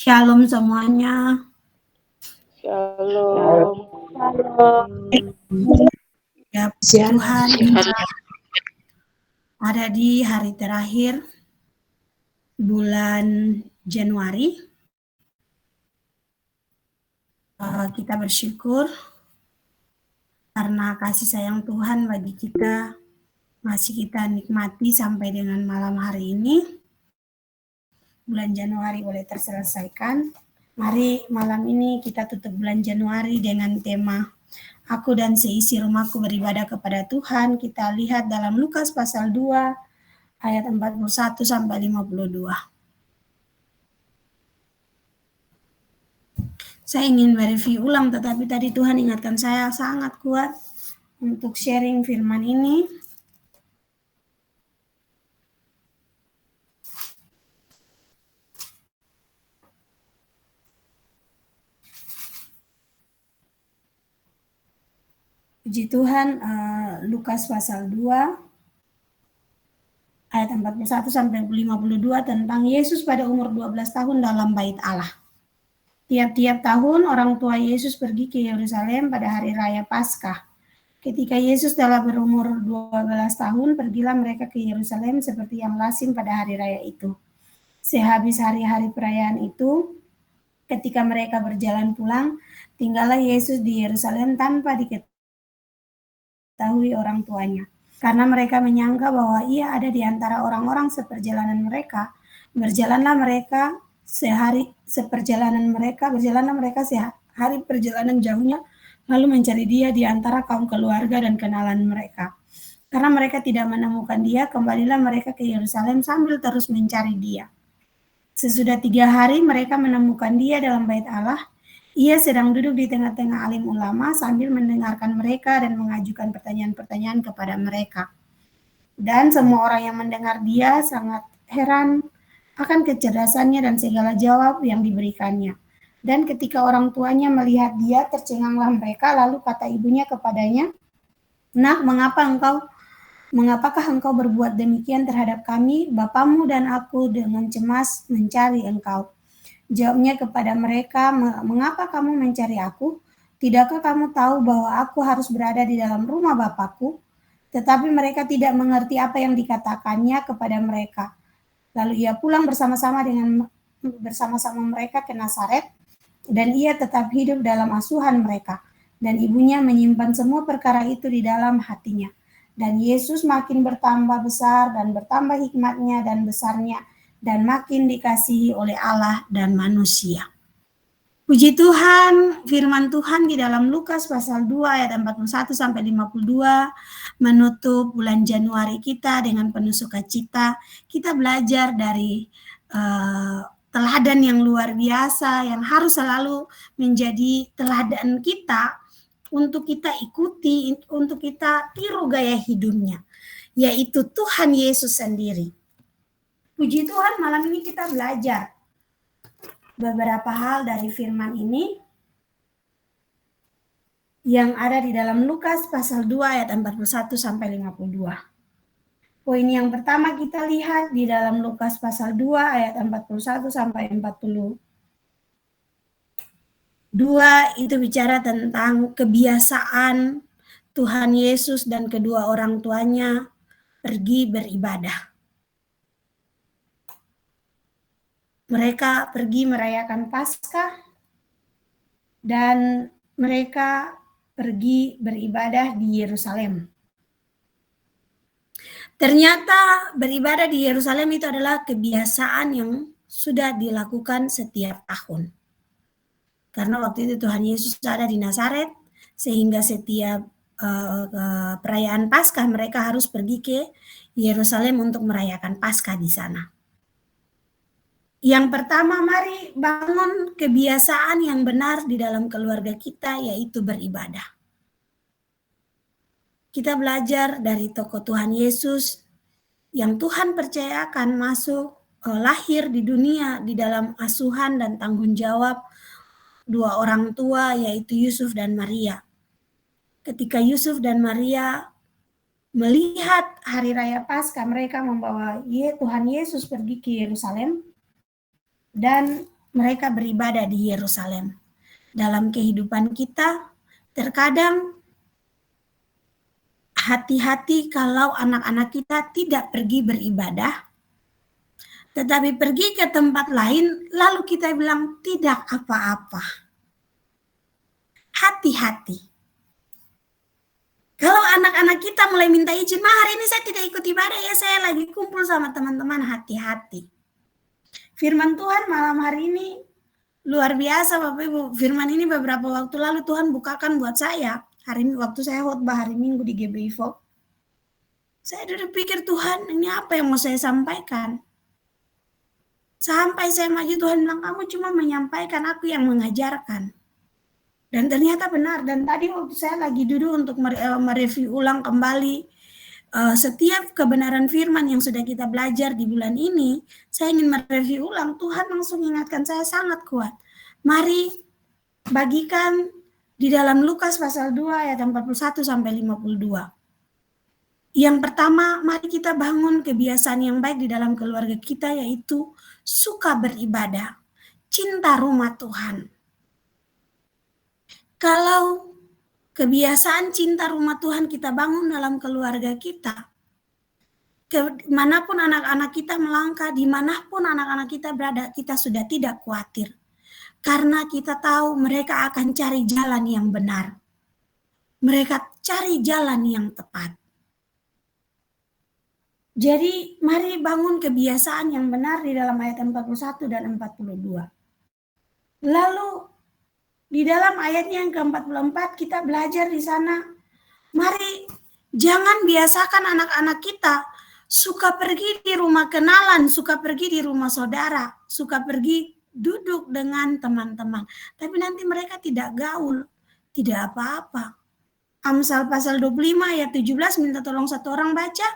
Shalom semuanya. Shalom. Ya, Tuhan, kita ada di hari terakhir bulan Januari. Kita bersyukur karena kasih sayang Tuhan bagi kita masih kita nikmati sampai dengan malam hari ini. Bulan Januari boleh terselesaikan. Mari malam ini kita tutup bulan Januari dengan tema Aku dan seisi rumahku beribadah kepada Tuhan. Kita lihat dalam Lukas pasal 2 ayat 41 sampai 52. Saya ingin mereview ulang, tetapi tadi Tuhan ingatkan saya sangat kuat untuk sharing firman ini. Puji Tuhan, Lukas pasal 2 ayat 41 sampai 52 tentang Yesus pada umur 12 tahun dalam bait Allah. Tiap-tiap tahun orang tua Yesus pergi ke Yerusalem pada hari raya Paskah. Ketika Yesus telah berumur 12 tahun, pergilah mereka ke Yerusalem seperti yang lazim pada hari raya itu. Sehabis hari-hari perayaan itu, ketika mereka berjalan pulang, tinggallah Yesus di Yerusalem tanpa diketahui orang tuanya. Karena mereka menyangka bahwa ia ada di antara orang-orang seperjalanan mereka, berjalanlah mereka sehari perjalanan jauhnya, lalu mencari dia di antara kaum keluarga dan kenalan mereka. Karena mereka tidak menemukan dia, kembalilah mereka ke Yerusalem sambil terus mencari dia. Sesudah 3 hari mereka menemukan dia dalam bait Allah. Ia sedang duduk di tengah-tengah alim ulama sambil mendengarkan mereka dan mengajukan pertanyaan-pertanyaan kepada mereka. Dan semua orang yang mendengar dia sangat heran akan kecerdasannya dan segala jawab yang diberikannya. Dan ketika orang tuanya melihat dia, tercenganglah mereka, lalu kata ibunya kepadanya, "Nak, mengapakah engkau berbuat demikian terhadap kami? Bapamu dan aku dengan cemas mencari engkau." Jawabnya kepada mereka, "Mengapa kamu mencari aku? Tidakkah kamu tahu bahwa aku harus berada di dalam rumah Bapakku?" Tetapi mereka tidak mengerti apa yang dikatakannya kepada mereka. Lalu ia pulang bersama-sama mereka ke Nazaret, dan ia tetap hidup dalam asuhan mereka. Dan ibunya menyimpan semua perkara itu di dalam hatinya. Dan Yesus makin bertambah besar dan bertambah hikmatnya dan besarnya, dan makin dikasihi oleh Allah dan manusia. Puji Tuhan, firman Tuhan di dalam Lukas pasal 2 ayat 41 sampai 52 menutup bulan Januari kita dengan penuh sukacita. Kita belajar dari teladan yang luar biasa yang harus selalu menjadi teladan kita untuk kita ikuti, untuk kita tiru gaya hidupnya, yaitu Tuhan Yesus sendiri. Puji Tuhan, malam ini kita belajar beberapa hal dari firman ini yang ada di dalam Lukas pasal 2 ayat 41 sampai 52. Poin yang pertama kita lihat di dalam Lukas pasal 2 ayat 41 sampai 42 itu bicara tentang kebiasaan Tuhan Yesus dan kedua orang tuanya pergi beribadah. Mereka pergi merayakan Paskah dan mereka pergi beribadah di Yerusalem. Ternyata beribadah di Yerusalem itu adalah kebiasaan yang sudah dilakukan setiap tahun. Karena waktu itu Tuhan Yesus ada di Nazaret, sehingga setiap perayaan Paskah mereka harus pergi ke Yerusalem untuk merayakan Paskah di sana. Yang pertama, mari bangun kebiasaan yang benar di dalam keluarga kita, yaitu beribadah. Kita belajar dari tokoh Tuhan Yesus yang Tuhan percayakan masuk lahir di dunia di dalam asuhan dan tanggung jawab dua orang tua, yaitu Yusuf dan Maria. Ketika Yusuf dan Maria melihat hari raya Paskah, mereka membawa Tuhan Yesus pergi ke Yerusalem, dan mereka beribadah di Yerusalem. Dalam kehidupan kita, terkadang hati-hati kalau anak-anak kita tidak pergi beribadah, tetapi pergi ke tempat lain, lalu kita bilang tidak apa-apa. Hati-hati. Kalau anak-anak kita mulai minta izin, hari ini saya tidak ikut ibadah ya, saya lagi kumpul sama teman-teman, hati-hati. Firman Tuhan malam hari ini luar biasa Bapak Ibu. Firman ini beberapa waktu lalu Tuhan bukakan buat saya. Hari ini waktu saya khotbah hari Minggu di GBI Folk. Saya duduk pikir, Tuhan ini apa yang mau saya sampaikan? Sampai saya maju, Tuhan bilang, kamu cuma menyampaikan, aku yang mengajarkan. Dan ternyata benar. Dan tadi waktu saya lagi duduk untuk mereview ulang kembali setiap kebenaran firman yang sudah kita belajar di bulan ini, saya ingin mereview ulang. Tuhan langsung ingatkan saya sangat kuat. Mari bagikan di dalam Lukas pasal 2 ayat 41 sampai 52. Yang pertama, mari kita bangun kebiasaan yang baik di dalam keluarga kita, yaitu suka beribadah, cinta rumah Tuhan. Kalau kebiasaan cinta rumah Tuhan kita bangun dalam keluarga kita, dimanapun anak-anak kita melangkah, dimanapun anak-anak kita berada, kita sudah tidak khawatir. Karena kita tahu mereka akan cari jalan yang benar. Mereka cari jalan yang tepat. Jadi mari bangun kebiasaan yang benar di dalam ayat 41 dan 42. Lalu di dalam ayatnya yang ke-44 kita belajar di sana, mari jangan biasakan anak-anak kita suka pergi di rumah kenalan, suka pergi di rumah saudara, suka pergi duduk dengan teman-teman. Tapi nanti mereka tidak gaul, tidak apa-apa. Amsal pasal 25 ayat 17, minta tolong satu orang baca.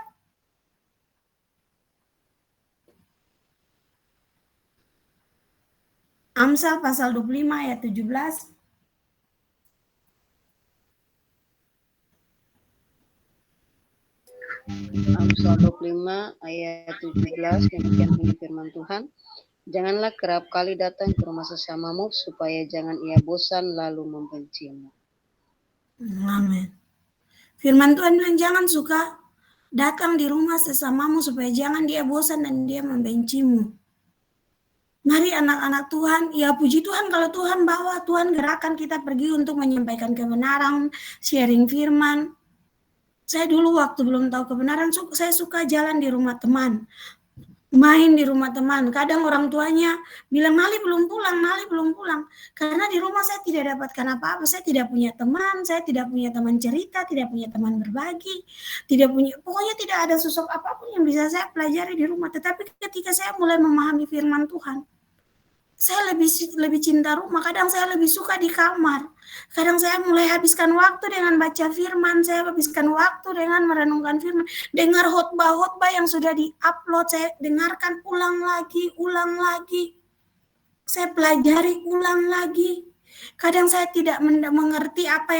Amsal pasal 25 ayat 17. Amsal 25 ayat 17, demikian bunyi firman Tuhan. Janganlah kerap kali datang ke rumah sesamamu, supaya jangan ia bosan lalu membencimu. Amin. Firman Tuhan bilang jangan suka datang di rumah sesamamu, supaya jangan dia bosan dan dia membencimu. Mari anak-anak Tuhan, ya puji Tuhan kalau Tuhan bawa, Tuhan gerakan kita pergi untuk menyampaikan kebenaran, sharing firman. Saya dulu waktu belum tahu kebenaran, saya suka jalan di rumah teman, main di rumah teman. Kadang orang tuanya bilang, Mali belum pulang. Karena di rumah saya tidak dapatkan apa-apa, saya tidak punya teman, saya tidak punya teman cerita, tidak punya teman berbagi, pokoknya tidak ada sosok apapun yang bisa saya pelajari di rumah. Tetapi ketika saya mulai memahami firman Tuhan, saya lebih cinta rumah. Kadang saya lebih suka di kamar. Kadang saya mulai habiskan waktu dengan baca firman, saya habiskan waktu dengan merenungkan firman, dengar khotbah yang sudah di-upload, saya dengarkan ulang lagi. Saya pelajari ulang lagi. Kadang saya tidak mengerti apa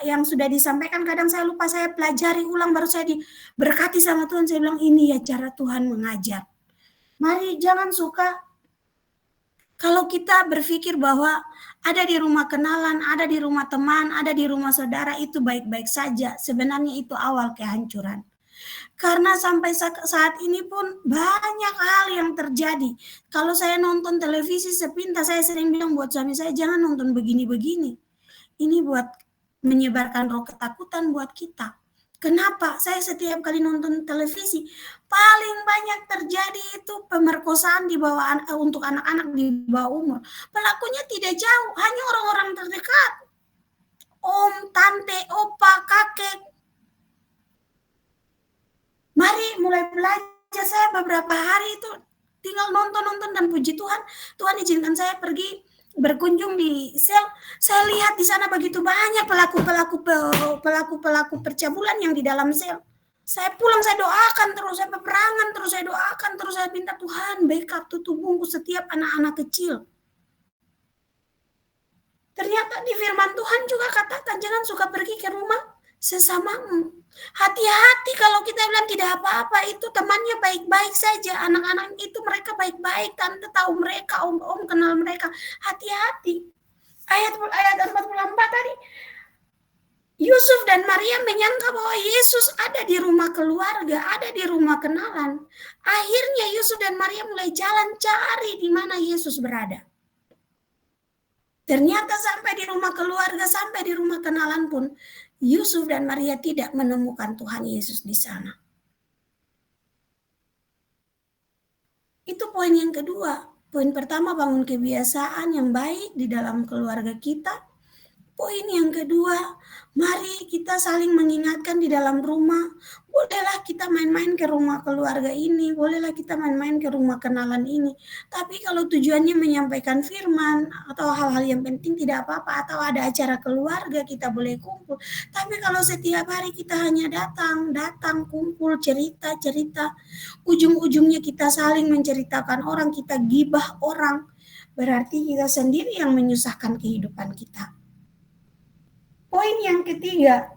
yang sudah disampaikan, kadang saya lupa, saya pelajari ulang, baru saya diberkati sama Tuhan, saya bilang ini ya cara Tuhan mengajar. Mari jangan suka kalau kita berpikir bahwa ada di rumah kenalan, ada di rumah teman, ada di rumah saudara, itu baik-baik saja. Sebenarnya itu awal kehancuran. Karena sampai saat ini pun banyak hal yang terjadi. Kalau saya nonton televisi sepintas, saya sering bilang buat suami saya, jangan nonton begini-begini. Ini buat menyebarkan roh ketakutan buat kita. Kenapa? Saya setiap kali nonton televisi, paling banyak terjadi itu pemerkosaan di bawah untuk anak-anak di bawah umur. Pelakunya tidak jauh, hanya orang-orang terdekat. Om, tante, opa, kakek. Mari mulai belajar. Saya beberapa hari itu tinggal nonton dan puji Tuhan. Tuhan izinkan saya pergi berkunjung di sel, saya lihat di sana begitu banyak pelaku percabulan yang di dalam sel. Saya pulang, saya doakan terus, saya peperangan terus, saya doakan terus, saya minta Tuhan backup, tutup bungkus setiap anak-anak kecil. Ternyata di firman Tuhan juga katakan jangan suka pergi ke rumah sesamamu. Hati-hati kalau kita bilang tidak apa-apa, itu temannya baik-baik saja, anak-anak itu mereka baik-baik, tante tahu mereka, om kenal mereka. Hati-hati. Ayat 44 tadi, Yusuf dan Maria menyangka bahwa Yesus ada di rumah keluarga, ada di rumah kenalan. Akhirnya Yusuf dan Maria mulai jalan cari di mana Yesus berada. Ternyata sampai di rumah keluarga, sampai di rumah kenalan pun, Yusuf dan Maria tidak menemukan Tuhan Yesus di sana. Itu poin yang kedua. Poin pertama, bangun kebiasaan yang baik di dalam keluarga kita. Poin yang kedua, mari kita saling mengingatkan di dalam rumah. Bolehlah kita main-main ke rumah keluarga ini, bolehlah kita main-main ke rumah kenalan ini. Tapi kalau tujuannya menyampaikan firman atau hal-hal yang penting tidak apa-apa, atau ada acara keluarga kita boleh kumpul. Tapi kalau setiap hari kita hanya datang, kumpul, cerita, ujung-ujungnya kita saling menceritakan orang, kita gibah orang, berarti kita sendiri yang menyusahkan kehidupan kita. Poin yang ketiga,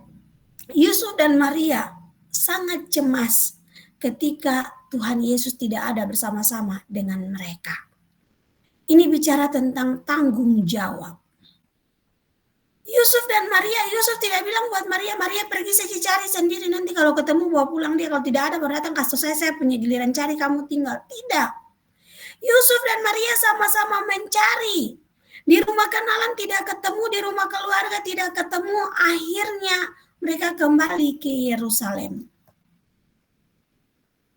Yusuf dan Maria sangat cemas ketika Tuhan Yesus tidak ada bersama-sama dengan mereka. Ini bicara tentang tanggung jawab. Yusuf dan Maria, Yusuf tidak bilang buat Maria, Maria pergi saja cari sendiri, nanti kalau ketemu bawa pulang dia, kalau tidak ada baru datang kasih saya punya giliran cari, kamu tinggal. Tidak. Yusuf dan Maria sama-sama mencari. Di rumah kenalan tidak ketemu, di rumah keluarga tidak ketemu, akhirnya mereka kembali ke Yerusalem.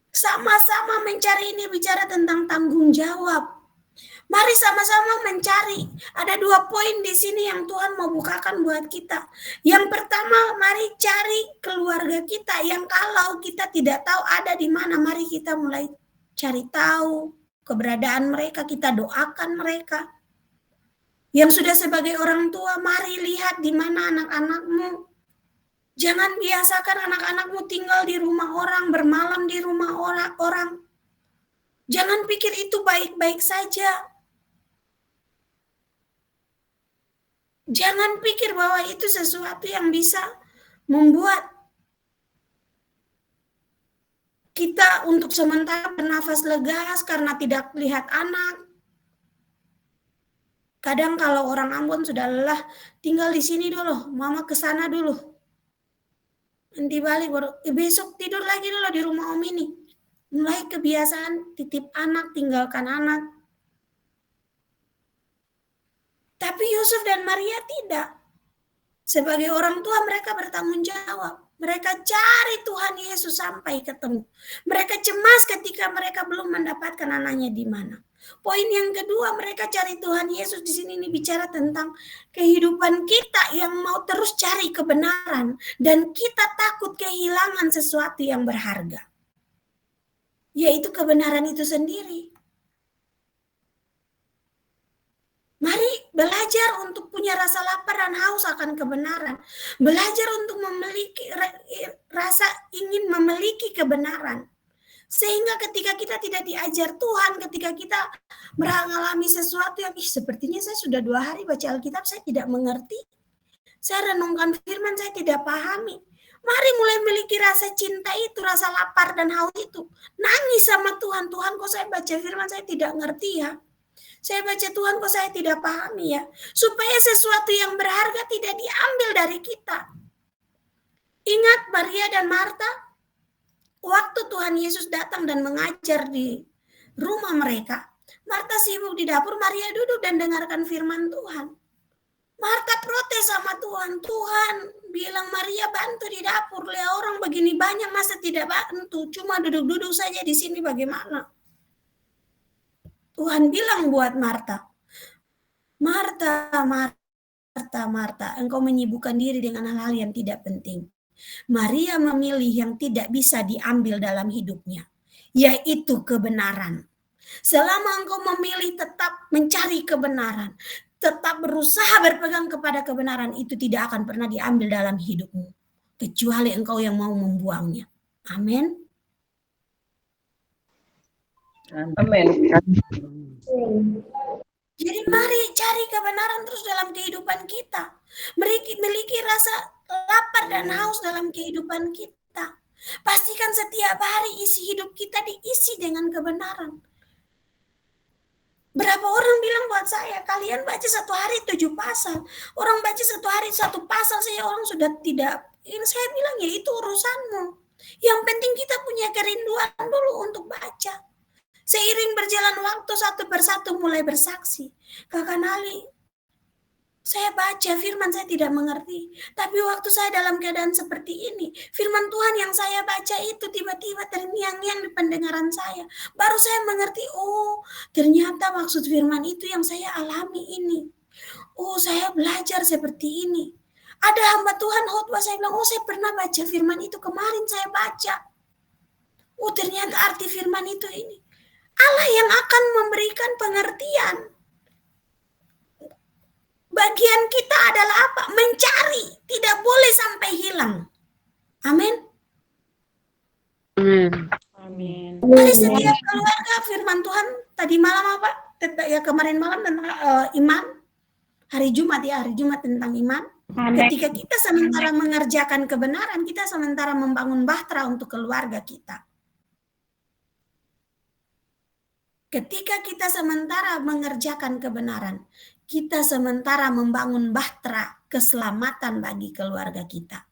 Sama-sama mencari, ini bicara tentang tanggung jawab. Mari sama-sama mencari. Ada 2 poin di sini yang Tuhan mau bukakan buat kita. Yang pertama, mari cari keluarga kita yang kalau kita tidak tahu ada di mana, mari kita mulai cari tahu keberadaan mereka, kita doakan mereka. Yang sudah sebagai orang tua, mari lihat di mana anak-anakmu. Jangan biasakan anak-anakmu tinggal di rumah orang, bermalam di rumah orang. Jangan pikir itu baik-baik saja. Jangan pikir bahwa itu sesuatu yang bisa membuat kita untuk sementara bernafas lega karena tidak lihat anak. Kadang kalau orang Ambon sudah lelah, tinggal di sini dulu, mama ke sana dulu. Nanti balik baru besok tidur lagi dulu di rumah om ini. Mulai kebiasaan titip anak, tinggalkan anak. Tapi Yusuf dan Maria tidak. Sebagai orang tua mereka bertanggung jawab. Mereka cari Tuhan Yesus sampai ketemu. Mereka cemas ketika mereka belum mendapatkan anaknya di mana. Poin yang kedua, mereka cari Tuhan Yesus di sini ini bicara tentang kehidupan kita yang mau terus cari kebenaran dan kita takut kehilangan sesuatu yang berharga. Yaitu kebenaran itu sendiri. Mari belajar untuk punya rasa lapar dan haus akan kebenaran. Belajar untuk memiliki rasa ingin memiliki kebenaran. Sehingga ketika kita tidak diajar Tuhan, ketika kita mengalami sesuatu yang sepertinya saya sudah 2 hari baca Alkitab, saya tidak mengerti. Saya renungkan firman, saya tidak pahami. Mari mulai memiliki rasa cinta itu, rasa lapar dan haus itu. Nangis sama Tuhan, Tuhan kok saya baca firman saya tidak ngerti ya. Saya baca Tuhan kok saya tidak pahami ya. Supaya sesuatu yang berharga tidak diambil dari kita. Ingat Maria dan Marta? Waktu Tuhan Yesus datang dan mengajar di rumah mereka, Marta sibuk di dapur, Maria duduk dan dengarkan firman Tuhan. Marta protes sama Tuhan. Tuhan bilang Maria bantu di dapur, lihat orang begini banyak masa tidak bantu, cuma duduk-duduk saja di sini bagaimana? Tuhan bilang buat Marta, Marta, engkau menyibukkan diri dengan hal-hal yang tidak penting. Maria memilih yang tidak bisa diambil dalam hidupnya, yaitu kebenaran. Selama engkau memilih tetap mencari kebenaran, tetap berusaha berpegang kepada kebenaran, itu tidak akan pernah diambil dalam hidupmu, kecuali engkau yang mau membuangnya. Amin. Amin. Jadi mari cari kebenaran terus dalam kehidupan kita. Miliki rasa lapar dan haus dalam kehidupan kita. Pastikan setiap hari isi hidup kita diisi dengan kebenaran. Berapa orang bilang buat saya, kalian baca satu hari 7 pasal. Orang baca satu hari 1 pasal, saya orang sudah tidak. Ini saya bilang ya itu urusanmu. Yang penting kita punya kerinduan dulu untuk baca. Seiring berjalan waktu satu persatu mulai bersaksi. Kakak Nali, saya baca firman saya tidak mengerti. Tapi waktu saya dalam keadaan seperti ini, firman Tuhan yang saya baca itu tiba-tiba terngiang-ngiang di pendengaran saya. Baru saya mengerti, oh ternyata maksud firman itu yang saya alami ini. Oh saya belajar seperti ini. Ada hamba Tuhan khotbah, saya bilang, oh saya pernah baca firman itu kemarin saya baca. Oh ternyata arti firman itu ini. Allah yang akan memberikan pengertian. Bagian kita adalah apa? Mencari. Tidak boleh sampai hilang. Amin. Amin. Mari setiap keluarga firman Tuhan tadi malam apa? Ya kemarin malam tentang iman. Hari Jumat ya, hari Jumat tentang iman. Ketika kita sementara mengerjakan kebenaran, kita sementara membangun bahtera untuk keluarga kita. Ketika kita sementara mengerjakan kebenaran, kita sementara membangun bahtera keselamatan bagi keluarga kita.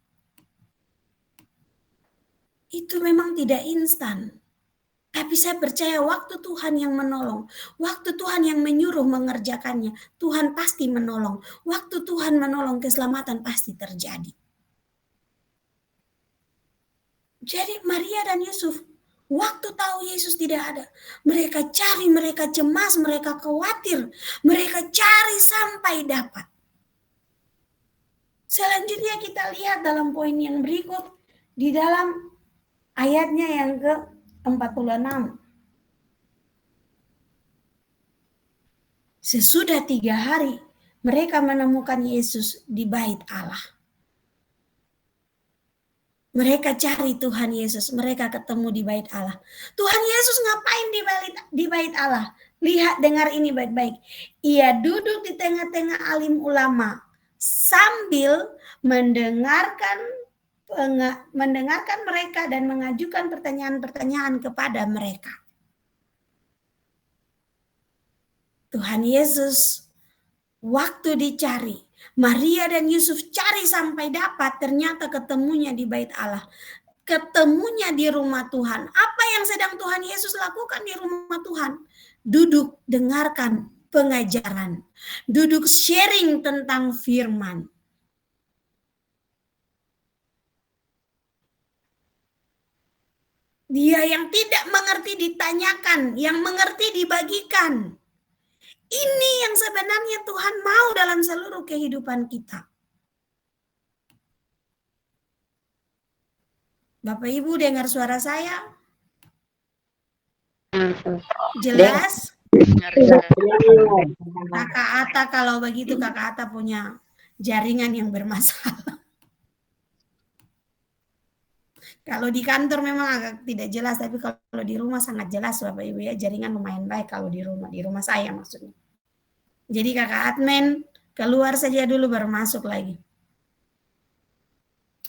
Itu memang tidak instan. Tapi saya percaya waktu Tuhan yang menolong, waktu Tuhan yang menyuruh mengerjakannya, Tuhan pasti menolong. Waktu Tuhan menolong, keselamatan pasti terjadi. Jadi Maria dan Yusuf, waktu tahu Yesus tidak ada, mereka cari, mereka cemas, mereka khawatir, mereka cari sampai dapat. Selanjutnya kita lihat dalam poin yang berikut, di dalam ayatnya yang ke-46. Sesudah 3 hari, mereka menemukan Yesus di bait Allah. Mereka cari Tuhan Yesus, mereka ketemu di bait Allah. Tuhan Yesus ngapain di bait Allah? Lihat, dengar ini baik-baik. Ia duduk di tengah-tengah alim ulama sambil mendengarkan mereka dan mengajukan pertanyaan-pertanyaan kepada mereka. Tuhan Yesus waktu dicari, Maria dan Yusuf cari sampai dapat, ternyata ketemunya di bait Allah. Ketemunya di rumah Tuhan. Apa yang sedang Tuhan Yesus lakukan di rumah Tuhan? Duduk dengarkan pengajaran. Duduk sharing tentang firman. Dia yang tidak mengerti ditanyakan, yang mengerti dibagikan. Ini yang sebenarnya Tuhan mau dalam seluruh kehidupan kita. Bapak Ibu dengar suara saya? Jelas? Kakak Ata, kalau begitu Kakak Ata punya jaringan yang bermasalah. Kalau di kantor memang agak tidak jelas, tapi kalau di rumah sangat jelas Bapak Ibu ya, jaringan lumayan baik kalau di rumah saya maksudnya. Jadi kakak admin keluar saja dulu baru masuk lagi.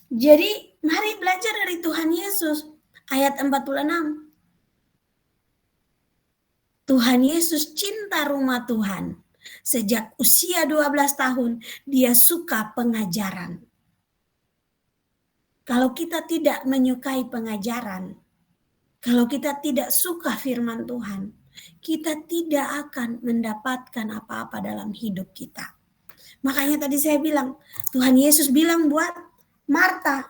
Jadi mari belajar dari Tuhan Yesus. Ayat 46. Tuhan Yesus cinta rumah Tuhan. Sejak usia 12 tahun dia suka pengajaran. Kalau kita tidak menyukai pengajaran, kalau kita tidak suka firman Tuhan, kita tidak akan mendapatkan apa-apa dalam hidup kita. Makanya tadi saya bilang, Tuhan Yesus bilang buat Marta,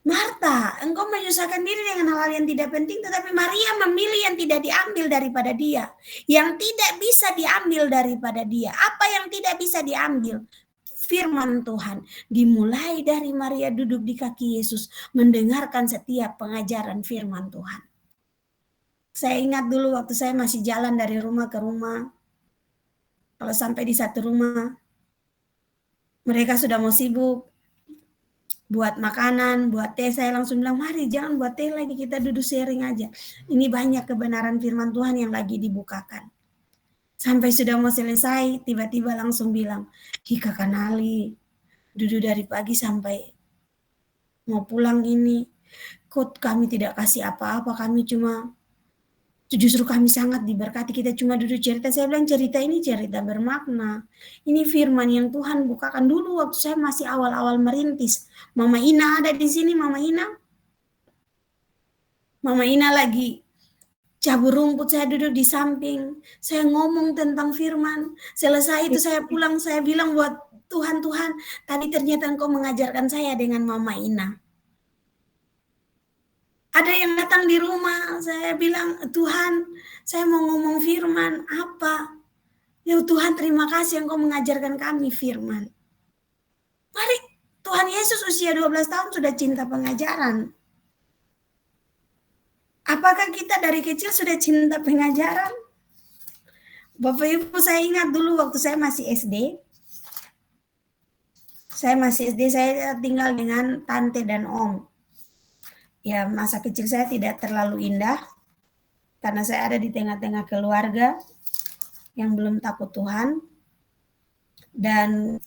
Marta, engkau menyusahkan diri dengan hal-hal yang tidak penting, tetapi Maria memilih yang tidak diambil daripada dia. Yang tidak bisa diambil daripada dia. Apa yang tidak bisa diambil? Firman Tuhan. Dimulai dari Maria duduk di kaki Yesus, mendengarkan setiap pengajaran firman Tuhan. Saya ingat dulu waktu saya masih jalan dari rumah ke rumah. Kalau sampai di satu rumah, mereka sudah mau sibuk buat makanan, buat teh, saya langsung bilang, mari jangan buat teh lagi, kita duduk sharing aja. Ini banyak kebenaran firman Tuhan yang lagi dibukakan. Sampai sudah mau selesai, tiba-tiba langsung bilang, Kakak Nali, Duduk dari pagi sampai mau pulang ini, kok kami tidak kasih apa-apa, kami cuma justru kami sangat diberkati, kita cuma duduk cerita. Saya bilang cerita ini cerita bermakna. Ini firman yang Tuhan bukakan dulu waktu saya masih awal-awal merintis. Mama Ina ada di sini, Mama Ina. Mama Ina lagi cabur rumput, saya duduk di samping. Saya ngomong tentang firman. Selesai itu saya pulang, saya bilang buat Tuhan, tadi ternyata Engkau mengajarkan saya dengan Mama Ina. Ada yang datang di rumah, saya bilang, Tuhan, saya mau ngomong firman, apa? Ya Tuhan, terima kasih Engkau mengajarkan kami firman. Mari, Tuhan Yesus usia 12 tahun sudah cinta pengajaran. Apakah kita dari kecil sudah cinta pengajaran? Bapak Ibu, saya ingat dulu waktu saya masih SD. Saya tinggal dengan tante dan om. Ya, masa kecil saya tidak terlalu indah karena saya ada di tengah-tengah keluarga yang belum takut Tuhan. Dan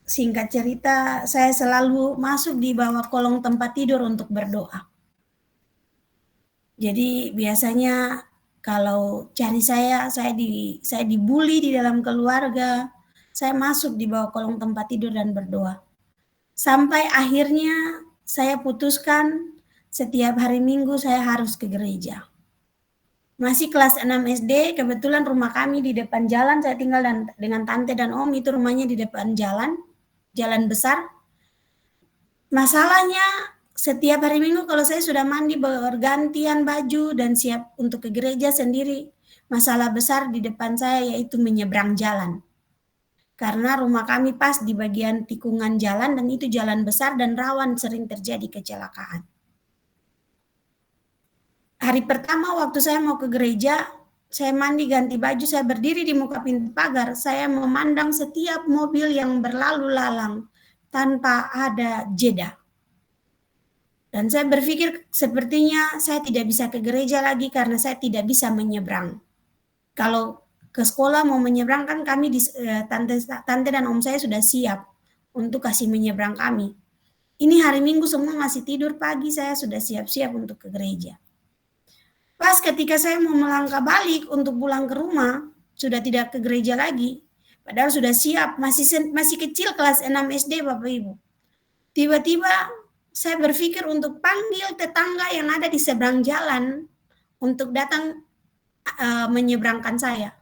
singkat cerita, saya selalu masuk di bawah kolong tempat tidur untuk berdoa. Jadi biasanya kalau cari saya dibully di dalam keluarga, saya masuk di bawah kolong tempat tidur dan berdoa. Sampai akhirnya saya putuskan setiap hari Minggu saya harus ke gereja. Masih kelas 6 SD, kebetulan rumah kami di depan jalan, saya tinggal dengan tante dan om, itu rumahnya di depan jalan besar. Masalahnya setiap hari Minggu kalau saya sudah mandi, bergantian baju dan siap untuk ke gereja sendiri, masalah besar di depan saya yaitu menyeberang jalan. Karena rumah kami pas di bagian tikungan jalan dan itu jalan besar dan rawan sering terjadi kecelakaan. Hari pertama waktu saya mau ke gereja, saya mandi ganti baju, saya berdiri di muka pintu pagar, saya memandang setiap mobil yang berlalu lalang tanpa ada jeda. Dan saya berpikir sepertinya saya tidak bisa ke gereja lagi karena saya tidak bisa menyeberang. Kalau ke sekolah mau menyeberang kan kami tante dan om saya sudah siap untuk kasih menyeberang kami. Ini hari Minggu semua masih tidur, pagi saya sudah siap-siap untuk ke gereja. Pas ketika saya mau melangkah balik untuk pulang ke rumah, sudah tidak ke gereja lagi. Padahal sudah siap, masih kecil kelas 6 SD Bapak Ibu. Tiba-tiba saya berpikir untuk panggil tetangga yang ada di seberang jalan untuk datang menyeberangkan saya.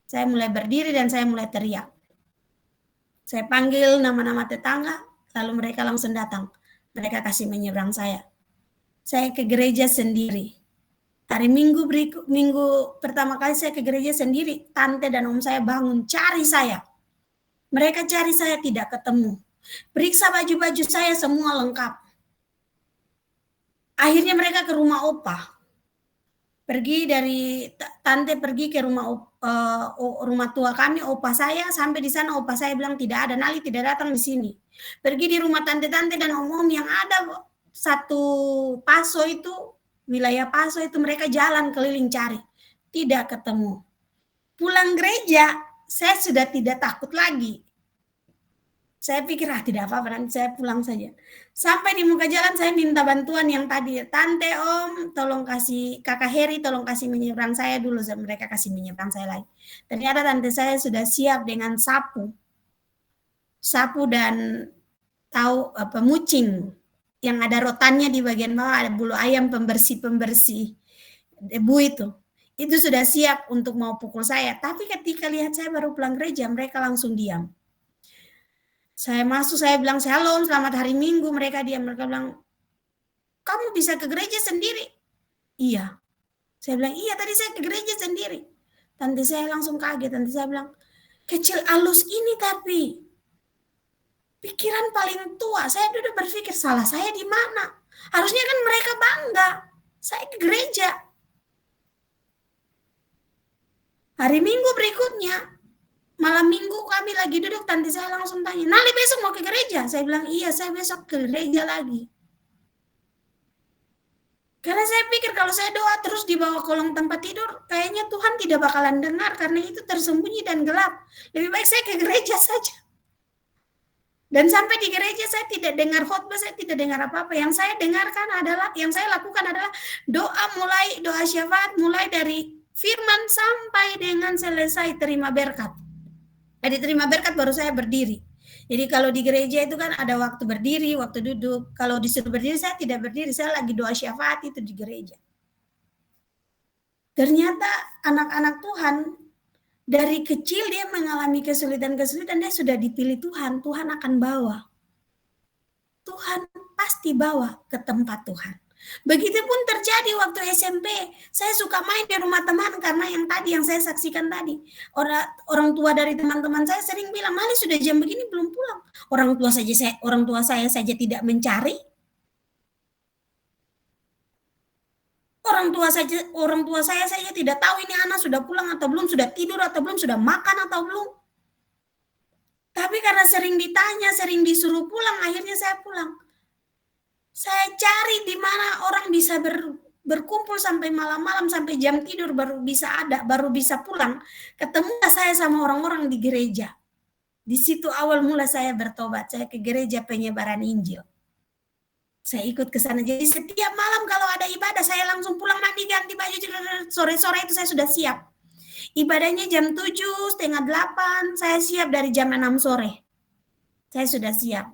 Saya mulai berdiri dan saya mulai teriak. Saya panggil nama-nama tetangga, lalu mereka langsung datang. Mereka kasih menyeberang saya. Saya ke gereja sendiri. Hari Minggu pertama kali saya ke gereja sendiri, tante dan om saya bangun cari saya. Mereka cari saya tidak ketemu. Periksa baju-baju saya semua lengkap. Akhirnya mereka ke rumah opa. Tante pergi ke rumah tua kami, opa saya, sampai di sana opa saya bilang tidak ada, Nali tidak datang di sini. Pergi di rumah tante-tante dan om-om yang ada satu Paso itu, wilayah Paso itu, mereka jalan keliling cari, tidak ketemu. Pulang gereja, saya sudah tidak takut lagi. Saya pikir tidak apa-apa, nanti saya pulang saja. Sampai di muka jalan saya minta bantuan yang tadi, tante, om, tolong kasih, kakak Heri tolong kasih menyeberang saya dulu. Mereka kasih menyeberang saya lagi. Ternyata tante saya sudah siap dengan sapu dan mucing yang ada rotannya di bagian bawah, ada bulu ayam pembersih debu itu sudah siap untuk mau pukul saya. Tapi ketika lihat saya baru pulang gereja, mereka langsung diam. Saya masuk, saya bilang, "Shalom, selamat hari Minggu." Mereka diam, mereka bilang, "Kamu bisa ke gereja sendiri?" "Iya." Saya bilang, "Iya, tadi saya ke gereja sendiri." Tante saya langsung kaget, tante saya bilang, "Kecil alus ini tapi pikiran paling tua." Saya dulu berpikir, salah saya di mana? Harusnya kan mereka bangga, saya ke gereja. Hari Minggu berikutnya, malam Minggu kami lagi duduk, tante saya langsung tanya, "Nali besok mau ke gereja?" Saya bilang, "Iya, saya besok ke gereja lagi." Karena saya pikir kalau saya doa terus di bawah kolong tempat tidur, kayaknya Tuhan tidak bakalan dengar karena itu tersembunyi dan gelap. Lebih baik saya ke gereja saja. Dan sampai di gereja saya tidak dengar khotbah, saya tidak dengar apa-apa. Yang saya dengarkan adalah, yang saya lakukan adalah doa syafaat mulai dari firman sampai dengan selesai terima berkat. Jadi terima berkat baru saya berdiri. Jadi kalau di gereja itu kan ada waktu berdiri, waktu duduk. Kalau disuruh berdiri saya tidak berdiri, saya lagi doa syafaat itu di gereja. Ternyata anak-anak Tuhan dari kecil dia mengalami kesulitan-kesulitan, dia sudah dipilih Tuhan, Tuhan akan bawa. Tuhan pasti bawa ke tempat Tuhan. Begitupun terjadi waktu SMP. Saya suka main di rumah teman karena yang saya saksikan tadi. Orang tua dari teman-teman saya sering bilang, "Mali sudah jam begini belum pulang." Orang tua saya saja tidak mencari. Orang tua saya saja tidak tahu ini anak sudah pulang atau belum, sudah tidur atau belum, sudah makan atau belum. Tapi karena sering ditanya, sering disuruh pulang, akhirnya saya pulang. Saya cari di mana orang bisa berkumpul sampai malam-malam, sampai jam tidur baru bisa pulang. Ketemu saya sama orang-orang di gereja. Di situ awal mula saya bertobat, saya ke gereja penyebaran Injil. Saya ikut ke sana. Jadi setiap malam kalau ada ibadah, saya langsung pulang mandi, ganti baju, sore-sore itu saya sudah siap. Ibadahnya jam 7, setengah 8, saya siap dari jam 6 sore. Saya sudah siap.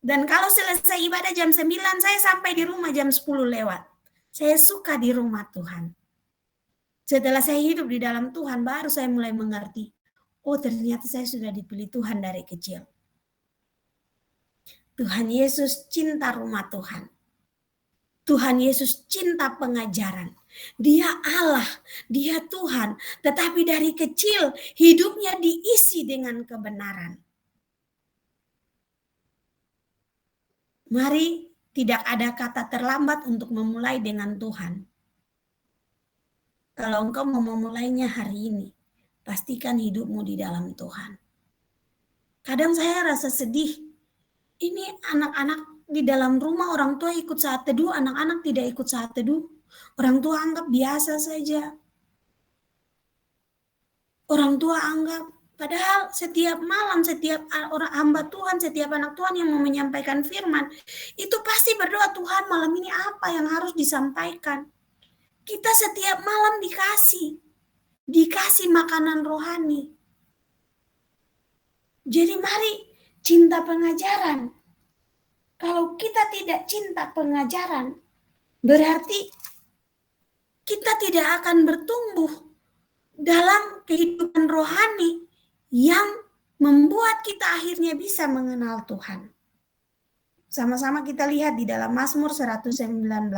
Dan kalau selesai ibadah jam 9, saya sampai di rumah jam 10 lewat. Saya suka di rumah Tuhan. Setelah saya hidup di dalam Tuhan, baru saya mulai mengerti. Oh, ternyata saya sudah dipilih Tuhan dari kecil. Tuhan Yesus cinta rumah Tuhan. Tuhan Yesus cinta pengajaran. Dia Allah, dia Tuhan. Tetapi dari kecil, hidupnya diisi dengan kebenaran. Mari tidak ada kata terlambat untuk memulai dengan Tuhan. Kalau engkau mau memulainya hari ini, pastikan hidupmu di dalam Tuhan. Kadang saya rasa sedih. Ini anak-anak di dalam rumah, orang tua ikut saat teduh, anak-anak tidak ikut saat teduh. Orang tua anggap biasa saja. Orang tua anggap, padahal setiap malam, setiap orang hamba Tuhan, setiap anak Tuhan yang mau menyampaikan firman, itu pasti berdoa, Tuhan malam ini apa yang harus disampaikan. Kita setiap malam dikasih makanan rohani. Jadi mari cinta pengajaran. Kalau kita tidak cinta pengajaran, berarti kita tidak akan bertumbuh dalam kehidupan rohani yang membuat kita akhirnya bisa mengenal Tuhan. Sama-sama kita lihat di dalam Mazmur 119.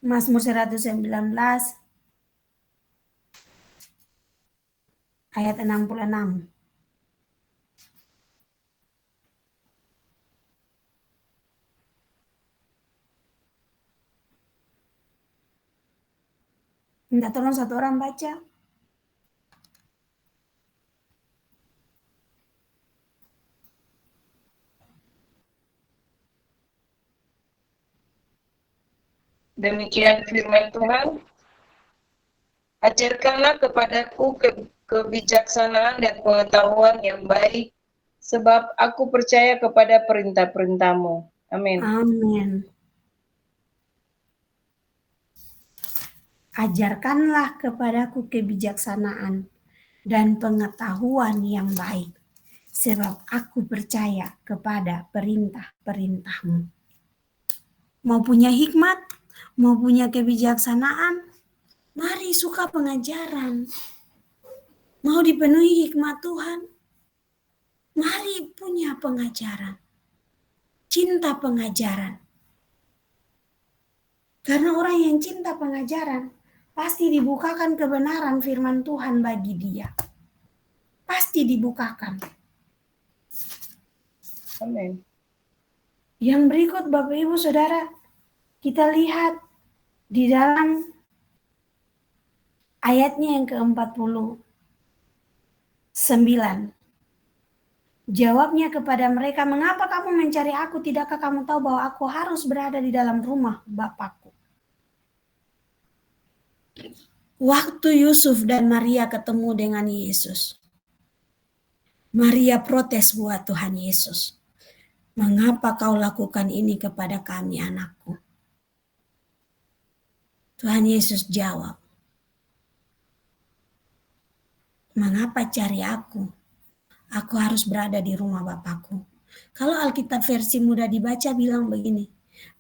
Mazmur 119 ayat 66. Minta tolong satu orang baca. Demikian firman Tuhan. Ajarkanlah kepadaku kebijaksanaan dan pengetahuan yang baik, sebab aku percaya kepada perintah-perintah-Mu. Amin. Amin. Ajarkanlah kepadaku kebijaksanaan dan pengetahuan yang baik, sebab aku percaya kepada perintah-perintah-Mu. Mau punya hikmat, mau punya kebijaksanaan, mari suka pengajaran. Mau dipenuhi hikmat Tuhan, mari punya pengajaran. Cinta pengajaran. Karena orang yang cinta pengajaran, pasti dibukakan kebenaran firman Tuhan bagi dia. Pasti dibukakan. Amin. Yang berikut Bapak Ibu Saudara, kita lihat di dalam ayatnya yang ke-49. Jawabnya kepada mereka, "Mengapa kamu mencari aku? Tidakkah kamu tahu bahwa aku harus berada di dalam rumah Bapakku?" Waktu Yusuf dan Maria ketemu dengan Yesus, Maria protes buat Tuhan Yesus. "Mengapa kau lakukan ini kepada kami, anakku?" Tuhan Yesus jawab, "Mengapa cari aku? Aku harus berada di rumah Bapakku." Kalau Alkitab versi mudah dibaca bilang begini,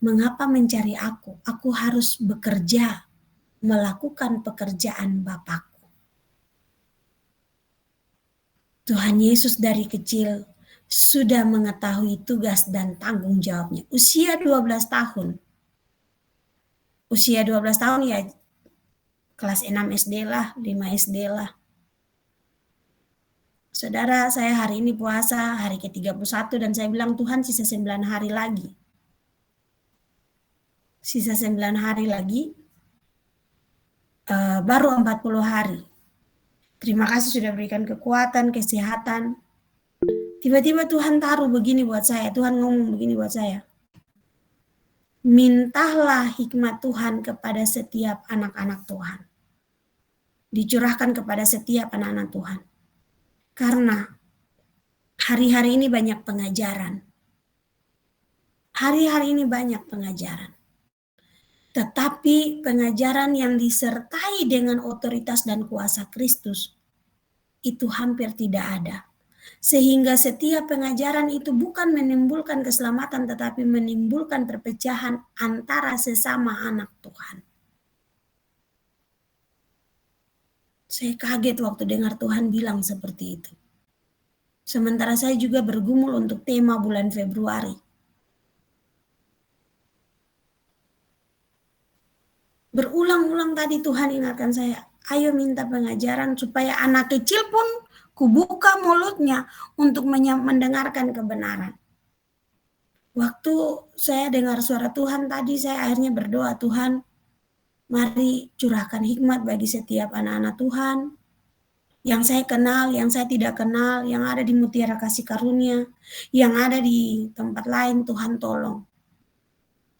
"Mengapa mencari aku? Aku harus bekerja, melakukan pekerjaan Bapakku." Tuhan Yesus dari kecil sudah mengetahui tugas dan tanggung jawabnya. Usia 12 tahun. Usia 12 tahun ya kelas 6 SD lah, 5 SD lah. Saudara, saya hari ini puasa, hari ke-31, dan saya bilang, "Tuhan, sisa 9 hari lagi. Sisa 9 hari lagi, baru 40 hari. Terima kasih sudah berikan kekuatan, kesehatan." Tiba-tiba Tuhan taruh begini buat saya, Tuhan ngomong begini buat saya. "Mintalah hikmat Tuhan kepada setiap anak-anak Tuhan." Dicurahkan kepada setiap anak-anak Tuhan. Karena hari-hari ini banyak pengajaran. Hari-hari ini banyak pengajaran. Tetapi pengajaran yang disertai dengan otoritas dan kuasa Kristus itu hampir tidak ada. Sehingga setiap pengajaran itu bukan menimbulkan keselamatan, tetapi menimbulkan perpecahan antara sesama anak Tuhan. Saya kaget waktu dengar Tuhan bilang seperti itu. Sementara saya juga bergumul untuk tema bulan Februari. Berulang-ulang tadi Tuhan ingatkan saya, ayo minta pengajaran supaya anak kecil pun kubuka mulutnya untuk mendengarkan kebenaran. Waktu saya dengar suara Tuhan tadi, saya akhirnya berdoa, "Tuhan, mari curahkan hikmat bagi setiap anak-anak Tuhan, yang saya kenal, yang saya tidak kenal, yang ada di Mutiara Kasih Karunia, yang ada di tempat lain, Tuhan tolong.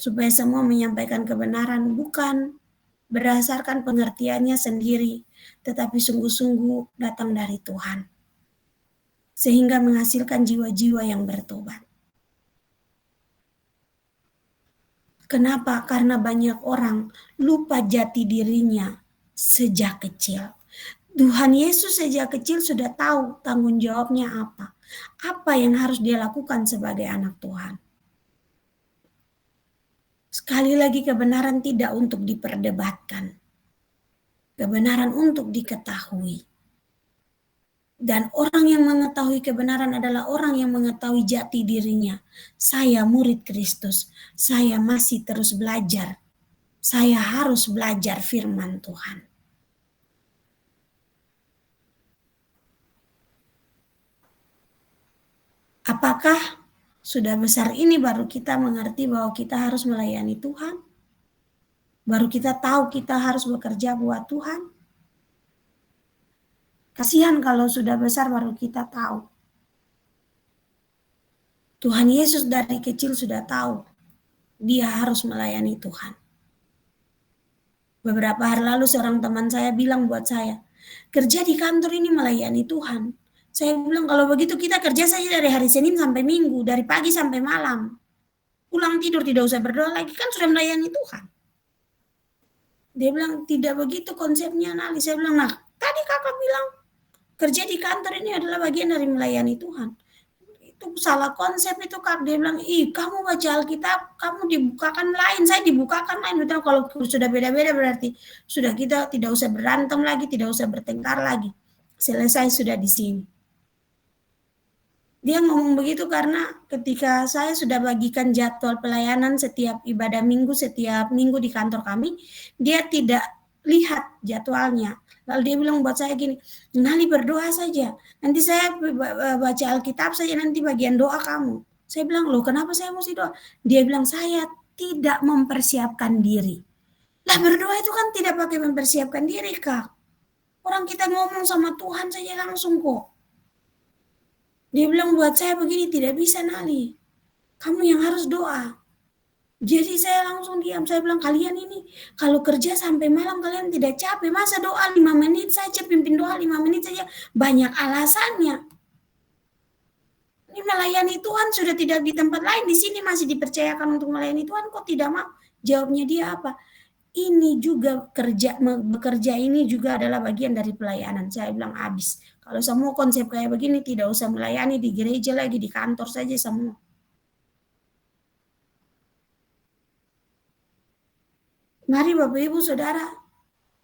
Supaya semua menyampaikan kebenaran bukan berdasarkan pengertiannya sendiri, tetapi sungguh-sungguh datang dari Tuhan. Sehingga menghasilkan jiwa-jiwa yang bertobat." Kenapa? Karena banyak orang lupa jati dirinya sejak kecil. Tuhan Yesus sejak kecil sudah tahu tanggung jawabnya apa. Apa yang harus dia lakukan sebagai anak Tuhan. Sekali lagi, kebenaran tidak untuk diperdebatkan. Kebenaran untuk diketahui. Dan orang yang mengetahui kebenaran adalah orang yang mengetahui jati dirinya. Saya murid Kristus. Saya masih terus belajar. Saya harus belajar firman Tuhan. Apakah sudah besar ini baru kita mengerti bahwa kita harus melayani Tuhan? Baru kita tahu kita harus bekerja buat Tuhan? Kasihan kalau sudah besar baru kita tahu. Tuhan Yesus dari kecil sudah tahu dia harus melayani Tuhan. Beberapa hari lalu seorang teman saya bilang buat saya, "Kerja di kantor ini melayani Tuhan." Saya bilang, "Kalau begitu kita kerja saja dari hari Senin sampai Minggu, dari pagi sampai malam. Pulang tidur tidak usah berdoa lagi, kan sudah melayani Tuhan." Dia bilang, "Tidak begitu konsepnya, Nali." Saya bilang, "Nah, tadi kakak bilang kerja di kantor ini adalah bagian dari melayani Tuhan." Itu salah konsep itu, Kak. Dia bilang, "Kamu baca Alkitab, kamu dibukakan lain, saya dibukakan lain." Betul, kalau sudah beda-beda berarti sudah kita tidak usah berantem lagi, tidak usah bertengkar lagi. Selesai sudah di sini. Dia ngomong begitu karena ketika saya sudah bagikan jadwal pelayanan setiap ibadah minggu, setiap minggu di kantor kami, dia tidak lihat jadwalnya. Lalu dia bilang buat saya gini, "Nali, berdoa saja. Nanti saya baca Alkitab saja, nanti bagian doa kamu." Saya bilang, "Loh, kenapa saya mesti doa?" Dia bilang, "Saya tidak mempersiapkan diri." Lah, berdoa itu kan tidak pakai mempersiapkan diri, Kak. Orang kita ngomong sama Tuhan saja langsung kok. Dia bilang, buat saya begini tidak bisa, Nali. Kamu yang harus doa. Jadi saya langsung diam. Saya bilang, kalian ini kalau kerja sampai malam kalian tidak capek. Masa doa 5 menit saja, pimpin doa 5 menit saja. Banyak alasannya. Ini melayani Tuhan sudah tidak di tempat lain. Di sini masih dipercayakan untuk melayani Tuhan. Kok tidak mau? Jawabnya dia apa? Ini juga bekerja ini juga adalah bagian dari pelayanan. Saya bilang habis. Kalau semua konsep kayak begini tidak usah melayani di gereja lagi, di kantor saja semua. Mari Bapak Ibu Saudara